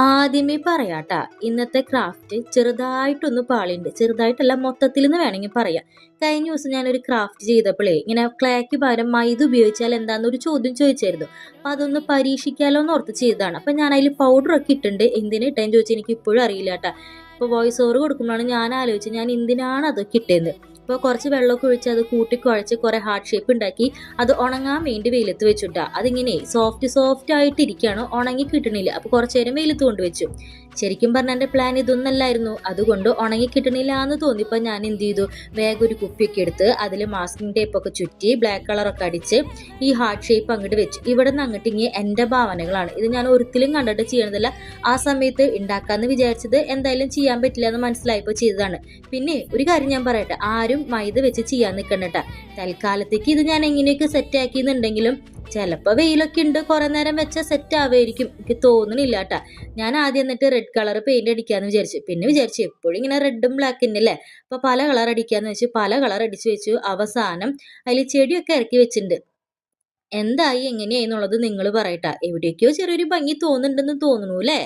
ആദ്യമേ പറയാട്ടാ, ഇന്നത്തെ ക്രാഫ്റ്റ് ചെറുതായിട്ടൊന്ന് പാളിണ്ട്. ചെറുതായിട്ടല്ല, മൊത്തത്തിൽ എന്ന് വേണമെങ്കിൽ പറയാം. കഴിഞ്ഞ ദിവസം ഞാനൊരു ക്രാഫ്റ്റ് ചെയ്തപ്പോഴേ ഇങ്ങനെ ക്ലേക്ക് പകരം മൈദ ഉപയോഗിച്ചാൽ എന്താണെന്നൊരു ചോദ്യം ചോദിച്ചായിരുന്നു. അപ്പം അതൊന്ന് പരീക്ഷിക്കാലോ എന്ന് ഓർത്ത് ചെയ്തതാണ്. അപ്പം ഞാൻ അതിൽ പൗഡറൊക്കെ ഇട്ടുണ്ട്. എന്തിനാ ഇട്ടേന്ന് ചോദിച്ചാൽ എനിക്ക് ഇപ്പോഴും അറിയില്ല കേട്ടാ. ഇപ്പോൾ വോയിസ് ഓവർ കൊടുക്കുമ്പോഴാണ് ഞാൻ ആലോചിച്ചത് ഞാൻ എന്തിനാണ് അതൊക്കെ ഇട്ടേന്ന്. ഇപ്പോൾ കുറച്ച് വെള്ളമൊക്കെ ഒഴിച്ച് അത് കൂട്ടി കുഴച്ച് കുറേ ഹാർട്ട് ഷേപ്പ് ഉണ്ടാക്കി അത് ഉണങ്ങാൻ വേണ്ടി വെയിലത്ത് വെച്ചിട്ടാ. അതിങ്ങനെ സോഫ്റ്റ് ആയിട്ടിരിക്കുകയാണ്, ഉണങ്ങി കിട്ടണില്ല. അപ്പോൾ കുറച്ച് നേരം വെയിലത്ത് കൊണ്ടുവച്ചു. ശരിക്കും പറഞ്ഞാൽ എൻ്റെ പ്ലാൻ ഇതൊന്നല്ലായിരുന്നു. അതുകൊണ്ട് ഉണങ്ങി കിട്ടണില്ല എന്ന് തോന്നിയപ്പോൾ ഞാൻ എന്ത് ചെയ്തു, വേഗം ഒരു കുപ്പിയൊക്കെ എടുത്ത് അതിൽ മാസ്കിംഗ് ടേപ്പൊക്കെ ചുറ്റി ബ്ലാക്ക് കളറൊക്കെ അടിച്ച് ഈ ഹാർട്ട് ഷേപ്പ് അങ്ങോട്ട് വെച്ചു. ഇവിടെ നിന്ന് അങ്ങോട്ട് ഇങ്ങനെ എൻ്റെ ഭാവനകളാണ്. ഇത് ഞാൻ ഒരിക്കലും കണ്ടിട്ട് ചെയ്യണതില്ല. ആ സമയത്ത് ഉണ്ടാക്കാമെന്ന് വിചാരിച്ചത് എന്തായാലും ചെയ്യാൻ പറ്റില്ല എന്ന് മനസ്സിലായപ്പോൾ ചെയ്തതാണ്. പിന്നെ ഒരു കാര്യം ഞാൻ പറയട്ടെ, ആരും മൈദ വെച്ച് ചെയ്യാൻ നിൽക്കണ്ടട്ടാ. തൽക്കാലത്തേക്ക് ഇത് ഞാൻ എങ്ങനെയൊക്കെ സെറ്റ് ആക്കിയെന്നുണ്ടെങ്കിലും ചിലപ്പോൾ വെയിലൊക്കെ ഉണ്ട്, കുറെ നേരം വെച്ചാൽ സെറ്റ് ആവുമായിരിക്കും, എനിക്ക് തോന്നണില്ല കേട്ടാ. ഞാൻ ആദ്യം എന്നിട്ട് റെഡ് കളർ പെയിന്റ് അടിക്കാന്ന് വിചാരിച്ചു. പിന്നെ വിചാരിച്ചു എപ്പോഴും ഇങ്ങനെ റെഡും ബ്ലാക്ക് അല്ലേ, അപ്പൊ പല കളർ അടിക്കാന്ന് വെച്ചു. പല കളർ അടിച്ചു വെച്ചു. അവസാനം അതിൽ ചെടിയൊക്കെ ഇറക്കി വെച്ചിട്ടുണ്ട്. എന്തായി എങ്ങനെയായി എന്നുള്ളത് നിങ്ങൾ പറയട്ടാ. എവിടേക്കോ ചെറിയൊരു ഭംഗി തോന്നുന്നുണ്ടെന്ന് തോന്നുന്നു അല്ലേ?